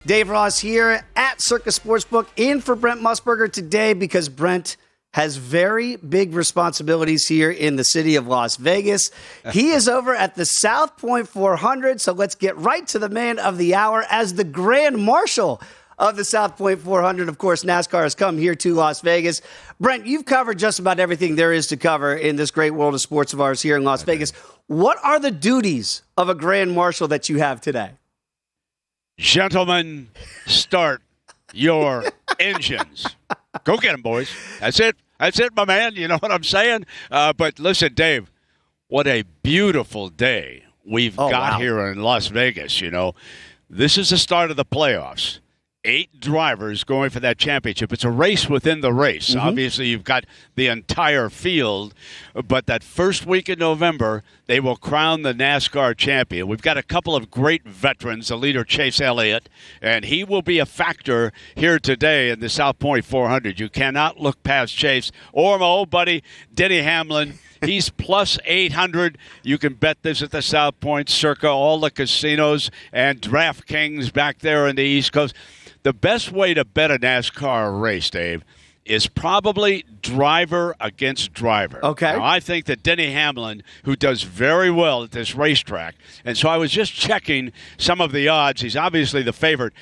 Dave Ross here at Circus Sportsbook, in for Brent Musburger today because Brent has very big responsibilities here in the city of Las Vegas. He is over at the South Point 400, so let's get right to the man of the hour as the Grand Marshal of the South Point 400. Of course, NASCAR has come here to Las Vegas. Brent, you've covered just about everything there is to cover in this great world of sports of ours here in Las Vegas. What are the duties of a Grand Marshal that you have today? Gentlemen, start your engines. Go get them, boys. That's it. That's it, my man. You know what I'm saying? But listen, Dave, what a beautiful day we've got here in Las Vegas. You know, this is the start of the playoffs. 8 drivers going for that championship. It's a race within the race. Mm-hmm. Obviously, you've got the entire field, but that first week in November, they will crown the NASCAR champion. We've got a couple of great veterans, the leader Chase Elliott, and he will be a factor here today in the South Point 400. You cannot look past Chase or my old buddy Denny Hamlin. He's plus 800. You can bet this at the South Point Circa, all the casinos, and DraftKings back there on the East Coast. The best way to bet a NASCAR race, Dave, is probably driver against driver. Okay. Now, I think that Denny Hamlin, who does very well at this racetrack, and so I was just checking some of the odds. He's obviously the favorite.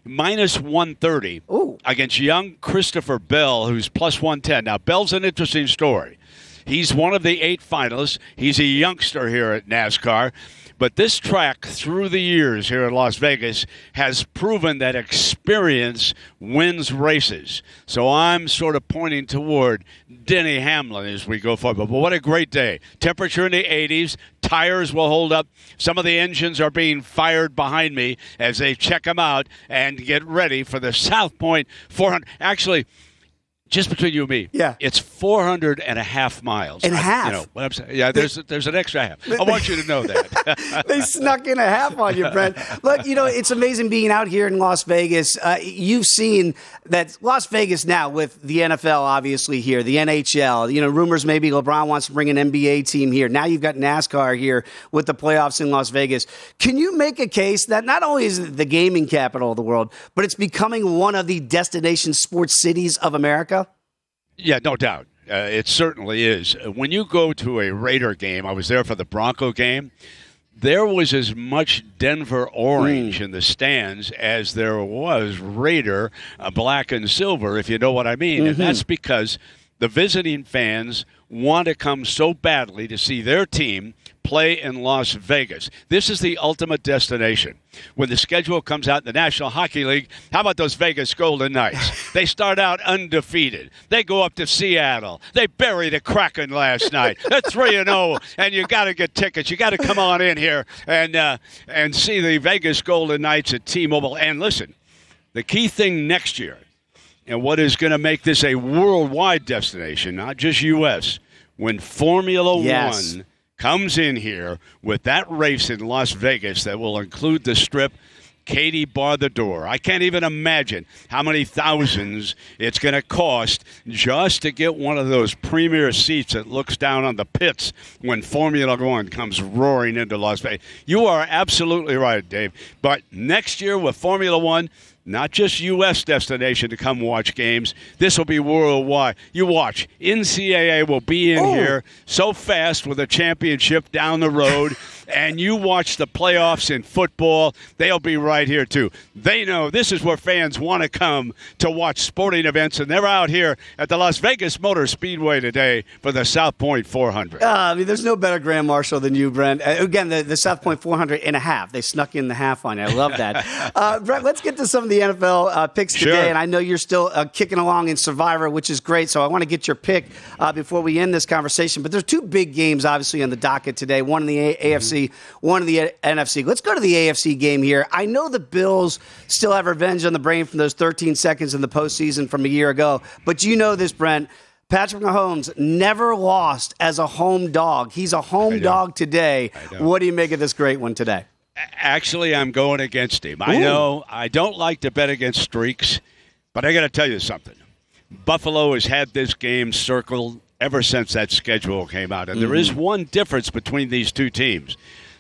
Minus 130 against young Christopher Bell, who's plus 110. Now, Bell's an interesting story. He's one of the 8 finalists. He's a youngster here at NASCAR. But this track, through the years here in Las Vegas, has proven that experience wins races. So I'm sort of pointing toward Denny Hamlin as we go forward. But what a great day. Temperature in the 80s. Tires will hold up. Some of the engines are being fired behind me as they check them out and get ready for the South Point 400. Actually, just between you and me, it's 400.5 miles. And half? You know what I'm saying? Yeah, there's an extra half. I want you to know that. They snuck in a half on you, Brent. Look, you know, it's amazing being out here in Las Vegas. You've seen that Las Vegas now with the NFL obviously here, the NHL. You know, rumors maybe LeBron wants to bring an NBA team here. Now you've got NASCAR here with the playoffs in Las Vegas. Can you make a case that not only is it the gaming capital of the world, but it's becoming one of the destination sports cities of America? Yeah, no doubt. It certainly is. When you go to a Raider game, I was there for the Bronco game, there was as much Denver orange in the stands as there was Raider black and silver, if you know what I mean. Mm-hmm. And that's because the visiting fans want to come so badly to see their team play in Las Vegas. This is the ultimate destination. When the schedule comes out in the National Hockey League, how about those Vegas Golden Knights? They start out undefeated. They go up to Seattle. They bury the Kraken last night. They're 3-0, and you got to get tickets. You got to come on in here and see the Vegas Golden Knights at T-Mobile. And listen, the key thing next year, and what is going to make this a worldwide destination, not just U.S., when Formula One comes in here with that race in Las Vegas that will include the Strip, Katie bar the door. I can't even imagine how many thousands it's going to cost just to get one of those premier seats that looks down on the pits when Formula One comes roaring into Las Vegas. You are absolutely right, Dave. But next year with Formula One, not just U.S. destination to come watch games. This will be worldwide. You watch. NCAA will be in here so fast with a championship down the road, and you watch the playoffs in football. They'll be right here, too. They know this is where fans want to come to watch sporting events, and they're out here at the Las Vegas Motorspeedway today for the South Point 400. I mean, there's no better Grand Marshal than you, Brent. Again, the South Point 400 and a half. They snuck in the half on you. I love that. Brent, let's get to some of the NFL picks today, and I know you're still kicking along in Survivor, which is great, so I want to get your pick before we end this conversation. But there's 2 big games, obviously, on the docket today, one in the AFC, one in the NFC. Let's go to the AFC game here. I know the Bills still have revenge on the brain from those 13 seconds in the postseason from a year ago, but you know this, Brent. Patrick Mahomes never lost as a home dog. He's a home dog today. What do you make of this great one today? Actually, I'm going against him. I know I don't like to bet against streaks, but I got to tell you something. Buffalo has had this game circled ever since that schedule came out, and there is one difference between these two teams.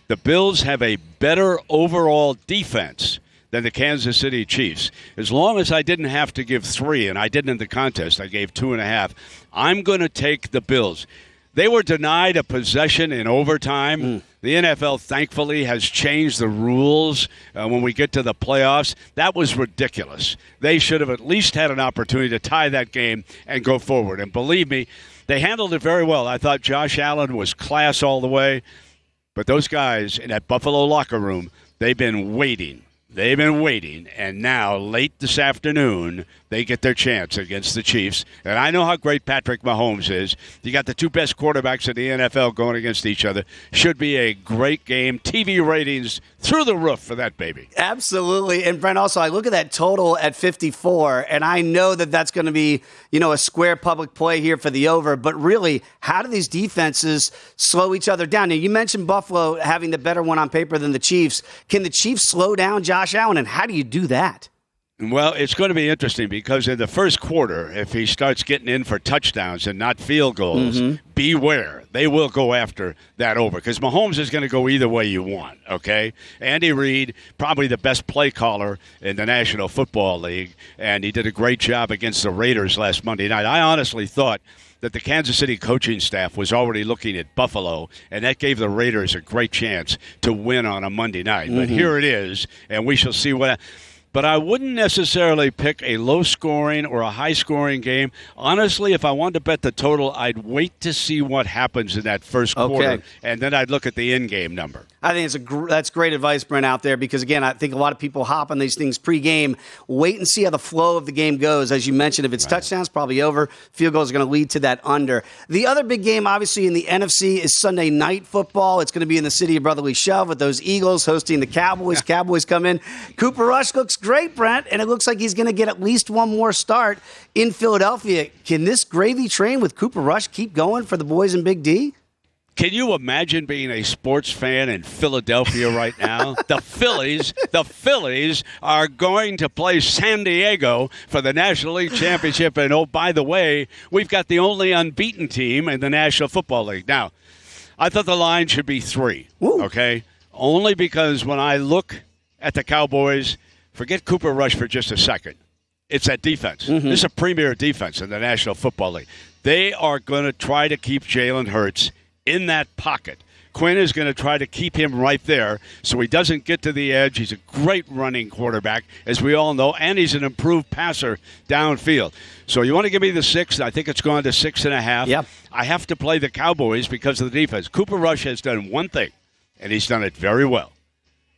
The Bills have a better overall defense than the Kansas City Chiefs. As long as I didn't have to give 3, and I didn't in the contest, I gave 2.5, I'm going to take the Bills. They were denied a possession in overtime. The NFL, thankfully, has changed the rules when we get to the playoffs. That was ridiculous. They should have at least had an opportunity to tie that game and go forward. And believe me, they handled it very well. I thought Josh Allen was class all the way. But those guys in that Buffalo locker room, they've been waiting. They've been waiting, and now, late this afternoon, they get their chance against the Chiefs. And I know how great Patrick Mahomes is. You got the 2 best quarterbacks in the NFL going against each other. Should be a great game. TV ratings through the roof for that baby. Absolutely. And, Brent, also, I look at that total at 54, and I know that that's going to be, a square public play here for the over. But really, how do these defenses slow each other down? Now, you mentioned Buffalo having the better one on paper than the Chiefs. Can the Chiefs slow down Josh Allen, and how do you do that? Well, it's going to be interesting because in the first quarter, if he starts getting in for touchdowns and not field goals, beware. They will go after that over because Mahomes is going to go either way you want, okay? Andy Reid, probably the best play caller in the National Football League, and he did a great job against the Raiders last Monday night. I honestly thought that the Kansas City coaching staff was already looking at Buffalo, and that gave the Raiders a great chance to win on a Monday night. But here it is, and we shall see what. But I wouldn't necessarily pick a low-scoring or a high-scoring game. Honestly, if I wanted to bet the total, I'd wait to see what happens in that first quarter, and then I'd look at the in-game number. I think that's great advice, Brent, out there, because, again, I think a lot of people hop on these things pre-game. Wait and see how the flow of the game goes. As you mentioned, if it's touchdowns, probably over. Field goals are going to lead to that under. The other big game, obviously, in the NFC is Sunday Night Football. It's going to be in the city of Brotherly Shove with those Eagles hosting the Cowboys. Cowboys come in. Cooper Rush looks great, Brent, and it looks like he's going to get at least one more start in Philadelphia. Can this gravy train with Cooper Rush keep going for the boys in Big D? Can you imagine being a sports fan in Philadelphia right now? The Phillies are going to play San Diego for the National League Championship. And, oh, by the way, we've got the only unbeaten team in the National Football League. Now, I thought the line should be 3, okay? Only because when I look at the Cowboys, forget Cooper Rush for just a second. It's that defense. This is a premier defense in the National Football League. They are going to try to keep Jalen Hurts in that pocket. Quinn is going to try to keep him right there so he doesn't get to the edge. He's a great running quarterback, as we all know, and he's an improved passer downfield. So you want to give me the 6? I think it's gone to 6.5. Yep. I have to play the Cowboys because of the defense. Cooper Rush has done one thing, and he's done it very well.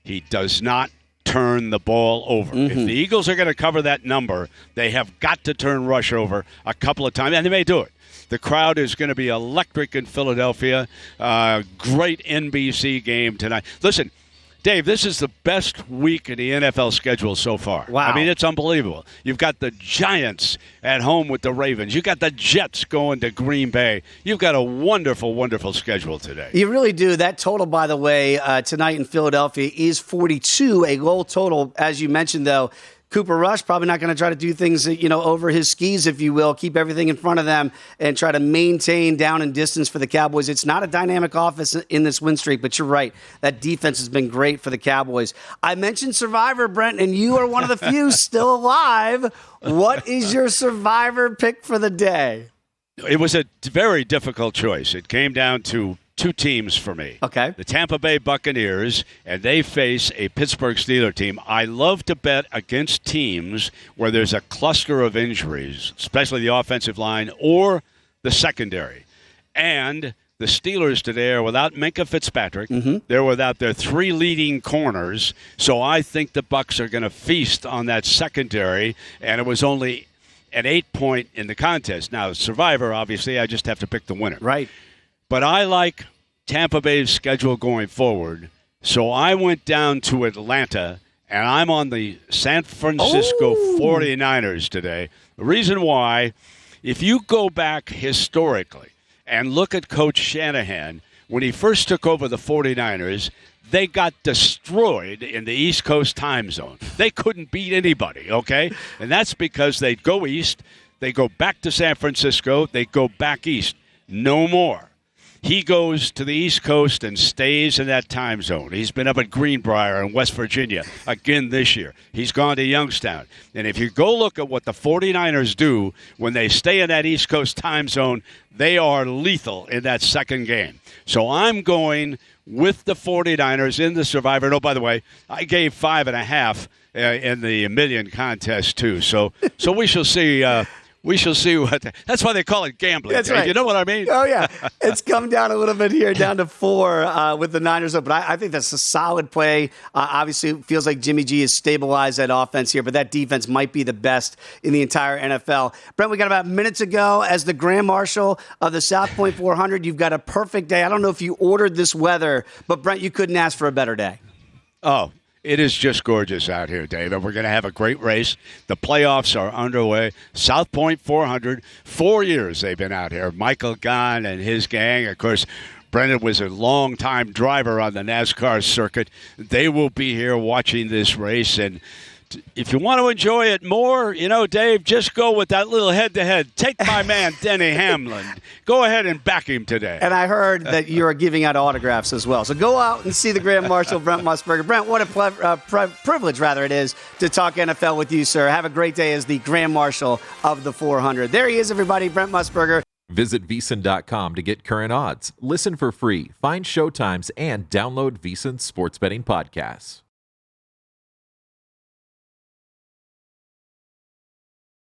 He does not turn the ball over. If the Eagles are going to cover that number, they have got to turn Rush over a couple of times, and they may do it. The crowd is going to be electric in Philadelphia. Great NBC game tonight. Listen, Dave, this is the best week in the NFL schedule so far. Wow. I mean, it's unbelievable. You've got the Giants at home with the Ravens. You've got the Jets going to Green Bay. You've got a wonderful, wonderful schedule today. You really do. That total, by the way, tonight in Philadelphia is 42, a low total. As you mentioned, though, Cooper Rush probably not going to try to do things, over his skis, if you will, keep everything in front of them and try to maintain down and distance for the Cowboys. It's not a dynamic offense in this win streak, but you're right. That defense has been great for the Cowboys. I mentioned Survivor, Brent, and you are one of the few still alive. What is your Survivor pick for the day? It was a very difficult choice. It came down to 2 teams for me. Okay. The Tampa Bay Buccaneers, and they face a Pittsburgh Steelers team. I love to bet against teams where there's a cluster of injuries, especially the offensive line or the secondary. And the Steelers today are without Minkah Fitzpatrick. They're without their 3 leading corners. So I think the Bucs are going to feast on that secondary, and it was only an 8-point in the contest. Now, Survivor, obviously, I just have to pick the winner. Right. But I like Tampa Bay's schedule going forward, so I went down to Atlanta, and I'm on the San Francisco 49ers today. The reason why, if you go back historically and look at Coach Shanahan, when he first took over the 49ers, they got destroyed in the East Coast time zone. They couldn't beat anybody, okay? And that's because they'd go east, they go back to San Francisco, they go back east. No more. he goes to the East Coast and stays in that time zone. He's been up at Greenbrier in West Virginia again this year. He's gone to Youngstown. And if you go look at what the 49ers do when they stay in that East Coast time zone, they are lethal in that second game. So I'm going with the 49ers in the Survivor. And, oh, by the way, I gave 5.5 in the million contest, too. So we shall see. We shall see what. That's why they call it gambling. That's right. You know what I mean? Oh, yeah. It's come down a little bit here, down to 4 with the Niners. But I think that's a solid play. Obviously, it feels like Jimmy G has stabilized that offense here, but that defense might be the best in the entire NFL. Brent, we got about minutes ago as the Grand Marshal of the South Point 400. You've got a perfect day. I don't know if you ordered this weather, but, Brent, you couldn't ask for a better day. Oh, it is just gorgeous out here, Dave, and we're going to have a great race. The playoffs are underway. South Point 400, 4 years they've been out here. Michael Gahn and his gang, of course, Brendan was a long-time driver on the NASCAR circuit. They will be here watching this race, and if you want to enjoy it more, Dave, just go with that little head-to-head. Take my man, Denny Hamlin. Go ahead and back him today. And I heard that you are giving out autographs as well. So go out and see the Grand Marshal, Brent Musburger. Brent, what a privilege, rather, it is to talk NFL with you, sir. Have a great day as the Grand Marshal of the 400. There he is, everybody, Brent Musburger. Visit VSiN.com to get current odds, listen for free, find showtimes, and download VSiN sports betting podcasts.